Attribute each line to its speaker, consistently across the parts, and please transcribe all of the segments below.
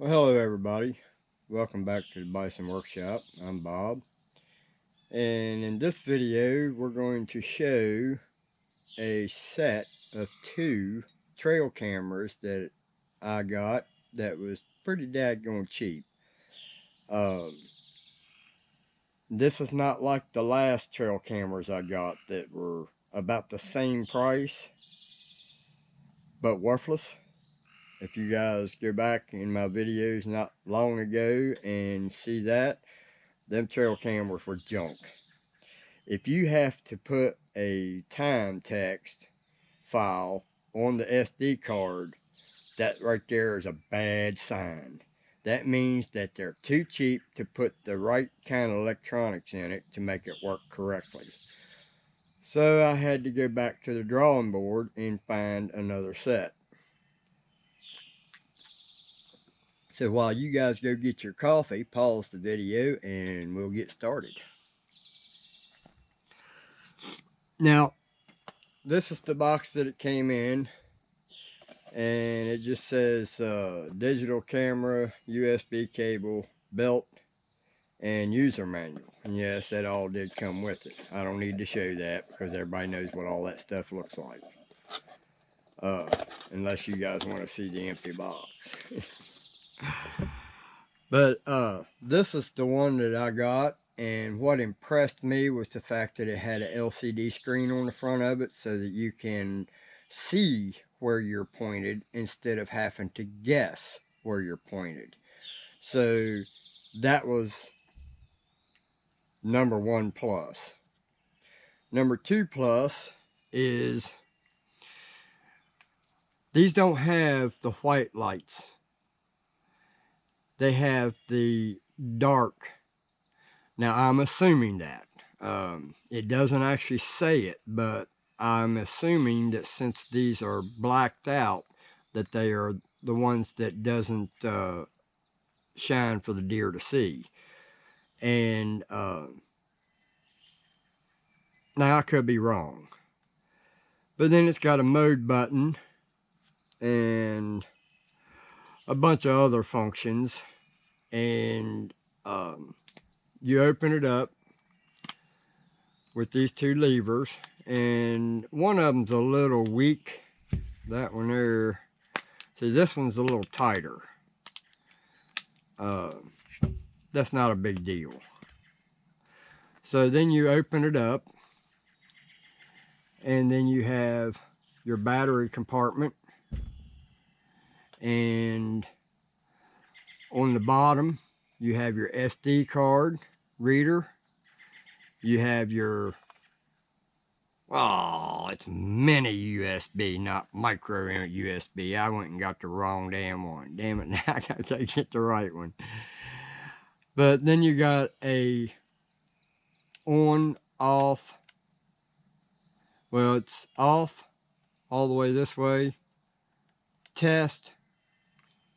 Speaker 1: Well, hello everybody. Welcome back to the Bison Workshop. I'm Bob. And in this video, we're going to show a set of two trail cameras that I got that was pretty daggone cheap. Um, this is not like the last trail cameras I got that were about the same price, but worthless. If you guys go back in my videos not long ago and see that, them trail cameras were junk. If you have to put a time text file on the SD card, that right there is a bad sign. That means that they're too cheap to put the right kind of electronics in it to make it work correctly. So I had to go back to the drawing board and find another set. So while you guys go get your coffee, pause the video and we'll get started. Now, this is the box that it came in, and it just says digital camera, USB cable, belt, and user manual. And yes, that all did come with it. I don't need to show that because everybody knows what all that stuff looks like. Unless you guys want to see the empty box. But this is the one that I got, and what impressed me was the fact that it had an LCD screen on the front of it so that you can see where you're pointed instead of having to guess where you're pointed. So that was number one plus. Number two plus is these don't have the white lights. They have the dark. Now I'm assuming that. It doesn't actually say it, but I'm assuming that since these are blacked out, that they are the ones that doesn't shine for the deer to see. And now I could be wrong. But then it's got a mode button and a bunch of other functions. And you open it up with these two levers, and one of them's a little weak. That one there, see, this one's a little tighter. That's not a big deal. So then you open it up, and then you have your battery compartment, and on the bottom you have your SD card reader. You have your, oh, it's mini USB, not micro USB. I went and got the wrong damn one. Damn it, now I gotta get the right one. But then you got a on, off. Well, it's off all the way this way, test,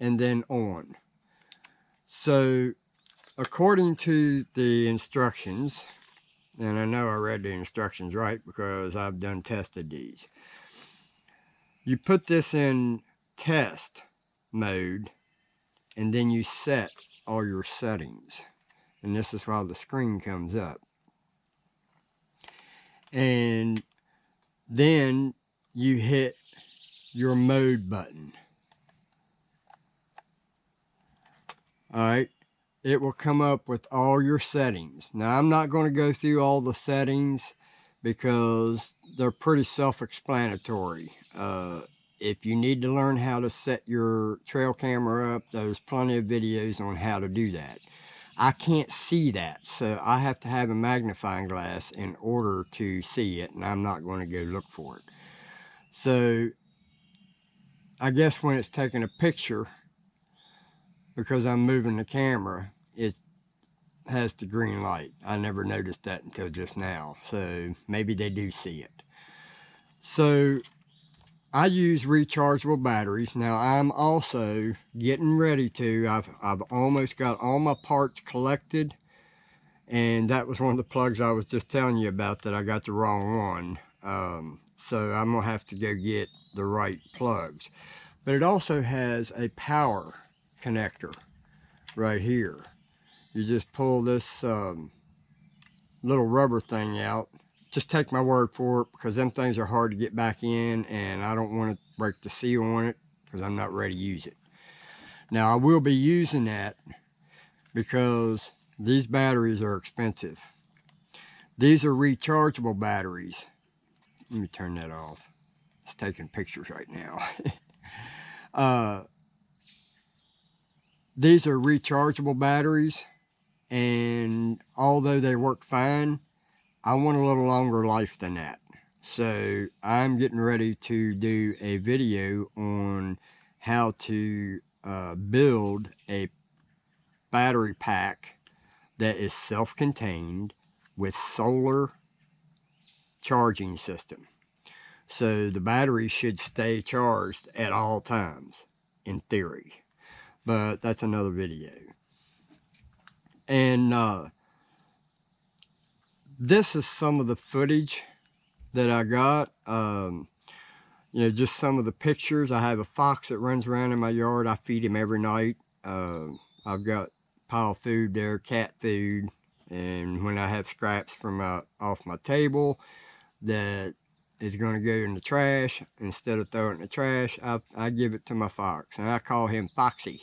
Speaker 1: and then on. So according to the instructions, and I know I read the instructions right because I've done tested these. You put this in test mode, and then you set all your settings. And this is how the screen comes up. And then you hit your mode button. All right. It will come up with all your settings. Now, I'm not going to go through all the settings because they're pretty self-explanatory. If you need to learn how to set your trail camera up, there's plenty of videos on how to do that. I can't see that, so I have to have a magnifying glass in order to see it, and I'm not going to go look for it. So I guess when it's taking a picture, because I'm moving the camera, it has the green light. I never noticed that until just now, so maybe they do see it. So I use rechargeable batteries. Now I'm also getting ready to, I've almost got all my parts collected, and that was one of the plugs I was just telling you about that I got the wrong one. So I'm gonna have to go get the right plugs. But it also has a power connector right here. You just pull this little rubber thing out. Just take my word for it, because them things are hard to get back in, and I don't want to break the seal on it because I'm not ready to use it. Now I will be using that because these batteries are expensive. These are rechargeable batteries. Let me turn that off. It's taking pictures right now. These are rechargeable batteries, and although they work fine, I want a little longer life than that. So I'm getting ready to do a video on how to build a battery pack that is self-contained with solar charging system. So the battery should stay charged at all times, in theory. But that's another video. And this is some of the footage that I got. You know, just some of the pictures. I have a fox that runs around in my yard. I feed him every night. I've got a pile of food there, cat food. And when I have scraps from off my table that is going to go in the trash, instead of throwing it in the trash, I give it to my fox. And I call him Foxy.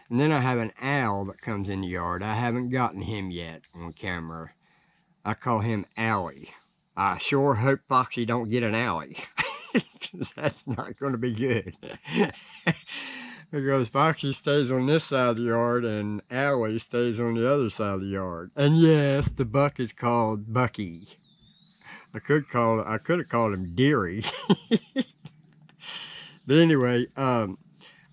Speaker 1: And then I have an owl that comes in the yard. I haven't gotten him yet on camera. I call him Owie. I sure hope Foxy don't get an Owie. That's not going to be good. Because Foxy stays on this side of the yard and Owie stays on the other side of the yard. And yes, the buck is called Bucky. I could have called him Deary. But anyway, I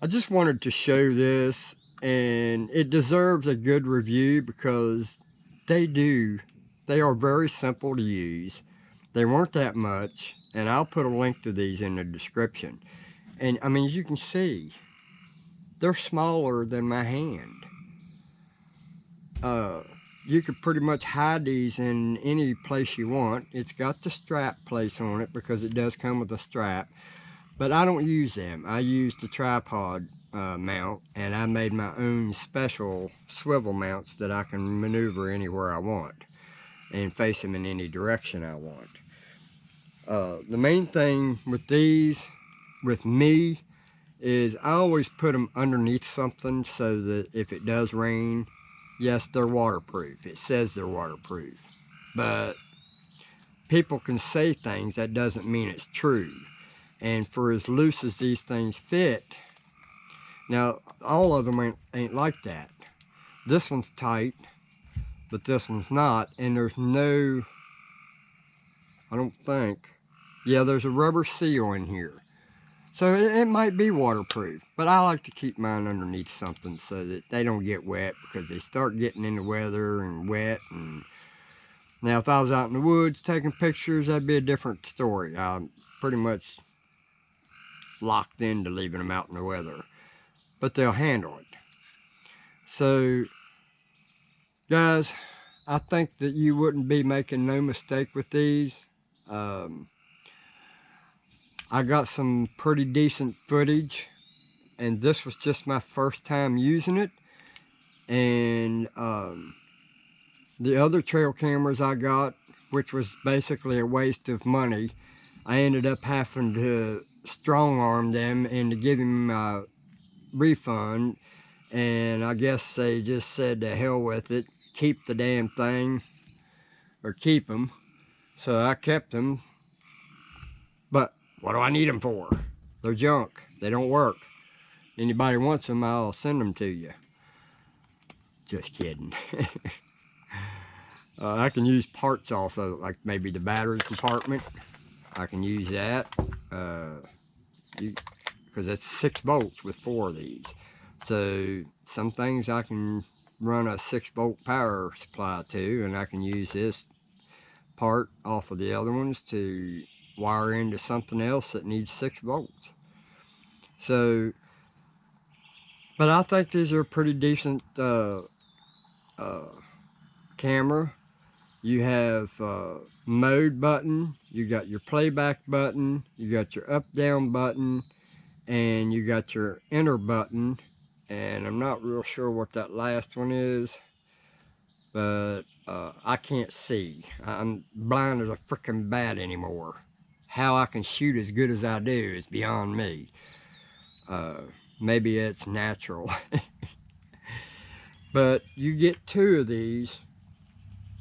Speaker 1: just wanted to show this, and it deserves a good review because they are very simple to use. They weren't that much, and I'll put a link to these in the description. And I mean, as you can see, they're smaller than my hand. You could pretty much hide these in any place you want. It's got the strap place on it because it does come with a strap. But I don't use them. I use the tripod mount, and I made my own special swivel mounts that I can maneuver anywhere I want and face them in any direction I want. The main thing with these, with me, is I always put them underneath something so that if it does rain, yes, they're waterproof. It says they're waterproof. But people can say things, that doesn't mean it's true. And for as loose as these things fit, now all of them ain't like that. This one's tight, but this one's not. And there's no, I don't think, yeah, there's a rubber seal in here. So it might be waterproof, but I like to keep mine underneath something so that they don't get wet, because they start getting in the weather and wet. And now if I was out in the woods taking pictures, that'd be a different story. I'm pretty much locked into leaving them out in the weather, but they'll handle it. So guys, I think that you wouldn't be making no mistake with these. I got some pretty decent footage, and this was just my first time using it. And the other trail cameras I got, which was basically a waste of money, I ended up having to strong arm them into giving me my refund. And I guess they just said to hell with it, keep the damn thing, or keep them. So I kept them. But what do I need them for? They're junk. They don't work. Anybody wants them, I'll send them to you. Just kidding. I can use parts off of it, like maybe the battery compartment. I can use that because it's 6 volts with 4 of these. So some things I can run a 6-volt power supply to, and I can use this part off of the other ones to wire into something else that needs 6 volts. So, but I think these are a pretty decent camera. You have mode button, you got your playback button, you got your up down button, and you got your enter button, and I'm not real sure what that last one is, but I can't see. I'm blind as a freaking bat anymore. How I can shoot as good as I do is beyond me. Maybe it's natural. But you get 2 of these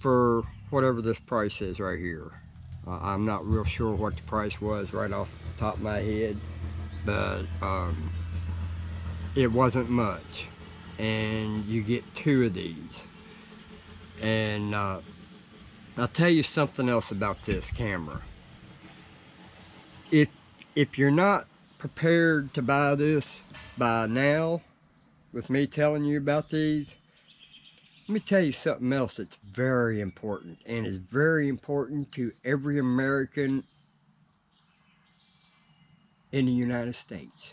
Speaker 1: for whatever this price is right here. I'm not real sure what the price was right off the top of my head, but it wasn't much. And you get 2 of these. And I'll tell you something else about this camera. If you're not prepared to buy this by now, with me telling you about these, let me tell you something else that's very important, and is very important to every American in the United States.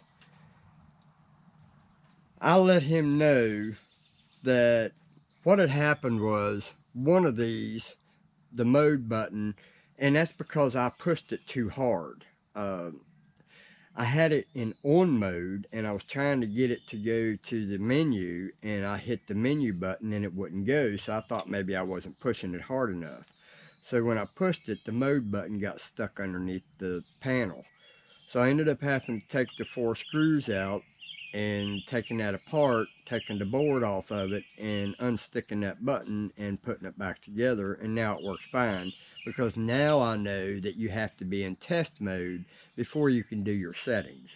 Speaker 1: I let him know that what had happened was one of these, the mode button, and that's because I pushed it too hard. I had it in on mode, and I was trying to get it to go to the menu, and I hit the menu button and it wouldn't go, so I thought maybe I wasn't pushing it hard enough. So when I pushed it, the mode button got stuck underneath the panel. So I ended up having to take the 4 screws out and taking that apart, taking the board off of it and unsticking that button and putting it back together, and now it works fine, because now I know that you have to be in test mode before you can do your settings.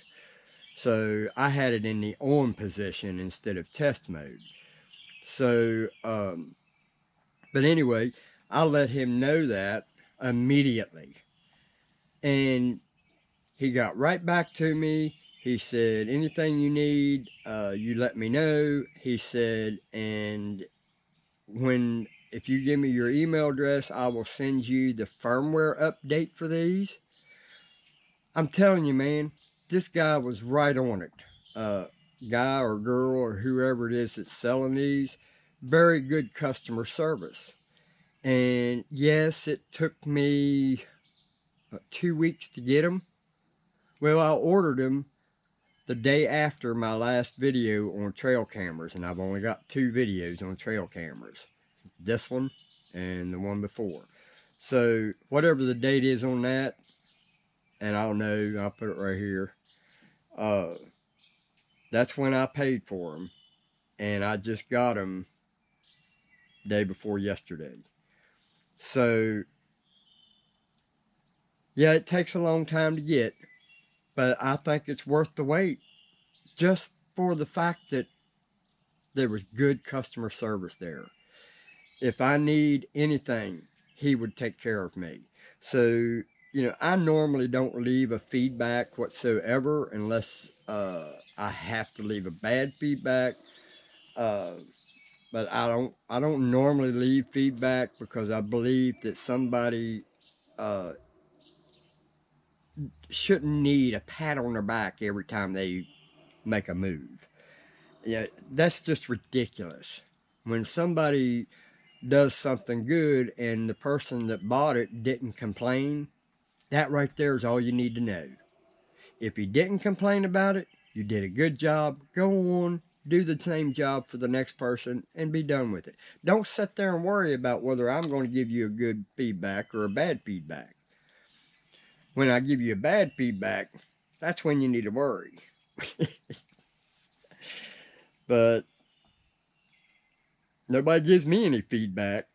Speaker 1: So I had it in the on position instead of test mode. So, but anyway, I let him know that immediately. And he got right back to me. He said, anything you need, you let me know. He said, and if you give me your email address, I will send you the firmware update for these. I'm telling you, man, this guy was right on it. Guy or girl or whoever it is that's selling these, very good customer service. And yes, it took me 2 weeks to get them. Well, I ordered them the day after my last video on trail cameras, and I've only got 2 videos on trail cameras. This one and the one before. So whatever the date is on that, and I'll know, I'll put it right here. That's when I paid for them, and I just got them day before yesterday. So yeah, it takes a long time to get, but I think it's worth the wait, just for the fact that there was good customer service there. If I need anything, he would take care of me. So, you know, I normally don't leave a feedback whatsoever unless I have to leave a bad feedback. But I don't normally leave feedback, because I believe that somebody shouldn't need a pat on their back every time they make a move. Yeah, that's just ridiculous. When somebody does something good and the person that bought it didn't complain, that right there is all you need to know. If you didn't complain about it, you did a good job. Go on, do the same job for the next person, and be done with it. Don't sit there and worry about whether I'm going to give you a good feedback or a bad feedback. When I give you a bad feedback, that's when you need to worry. But nobody gives me any feedback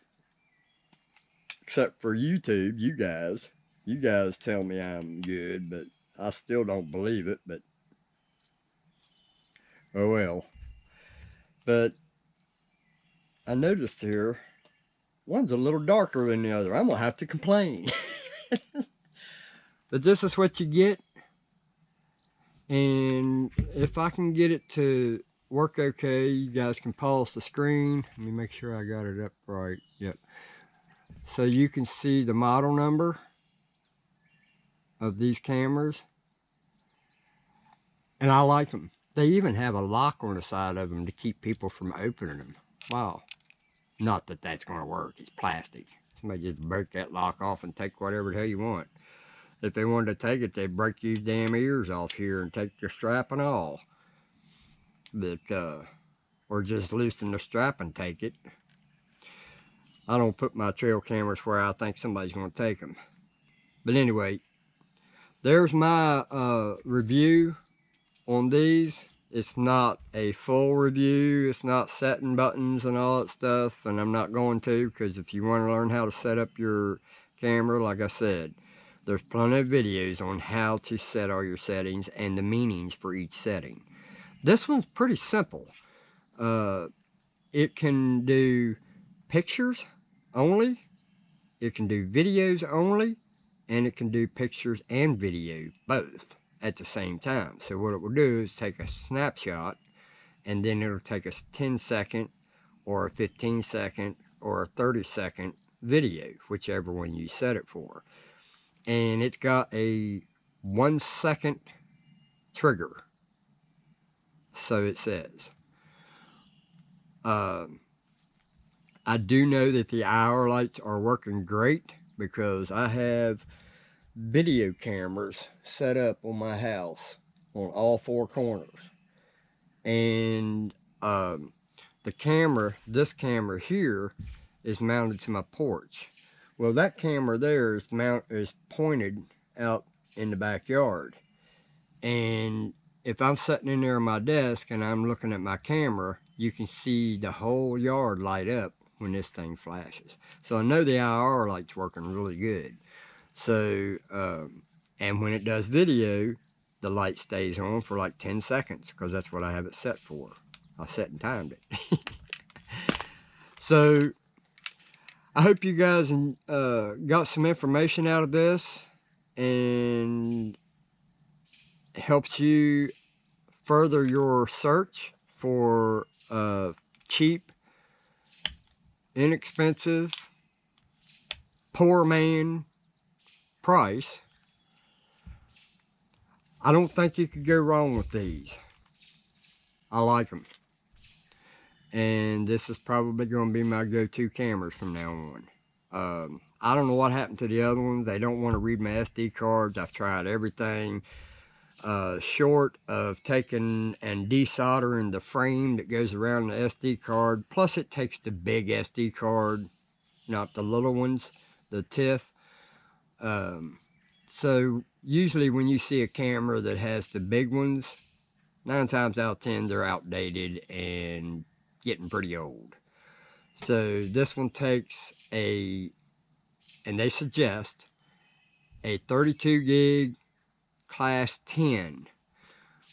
Speaker 1: except for YouTube, you guys. You guys tell me I'm good, but I still don't believe it, but oh well. But I noticed here, one's a little darker than the other. I'm gonna have to complain. But this is what you get. And if I can get it to work okay, you guys can pause the screen. Let me make sure I got it up right. Yep. So you can see the model number of these cameras. And I like them. They even have a lock on the side of them to keep people from opening them. Wow. Not that that's going to work. It's plastic. Somebody just break that lock off and take whatever the hell you want. If they wanted to take it, they'd break your damn ears off here and take your strap and all. But, or just loosen the strap and take it. I don't put my trail cameras where I think somebody's going to take them. But anyway, there's my review on these. It's not a full review. It's not setting buttons and all that stuff, and I'm not going to, because if you want to learn how to set up your camera, like I said, there's plenty of videos on how to set all your settings and the meanings for each setting. This one's pretty simple. It can do pictures only, it can do videos only, and it can do pictures and video both at the same time. So what it will do is take a snapshot, and then it'll take a 10-second or a 15-second or a 30-second video, whichever one you set it for. And it's got a 1-second trigger, so it says. I do know that the IR lights are working great, because I have video cameras set up on my house on all 4 corners. And the camera, this camera here, is mounted to my porch. Well, that camera there is pointed out in the backyard. And if I'm sitting in there on my desk and I'm looking at my camera, you can see the whole yard light up when this thing flashes. So I know the IR light's working really good. So, and when it does video, the light stays on for like 10 seconds, because that's what I have it set for. I set and timed it. So, I hope you guys got some information out of this, and helps you further your search for cheap, inexpensive, poor man price. I don't think you could go wrong with these. I like them. And this is probably going to be my go-to cameras from now on. I don't know what happened to the other ones. They don't want to read my SD cards. I've tried everything short of taking and desoldering the frame that goes around the SD card. Plus it takes the big SD card, not the little ones, the TIFF. So usually when you see a camera that has the big ones, 9 times out of 10 they're outdated and getting pretty old. So this one takes and they suggest a 32 gig class 10,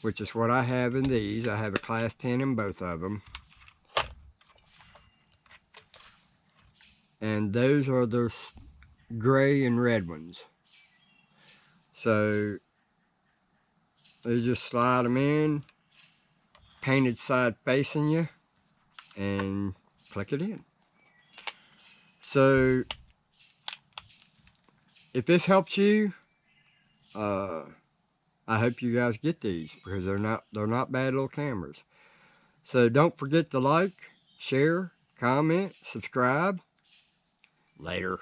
Speaker 1: which is what I have in these. I have a class 10 in both of them. And those are the gray and red ones. So they just slide them in, painted side facing you, and click it in. So if this helps you, I hope you guys get these, because they're not bad little cameras. So don't forget to like, share, comment, subscribe. Later.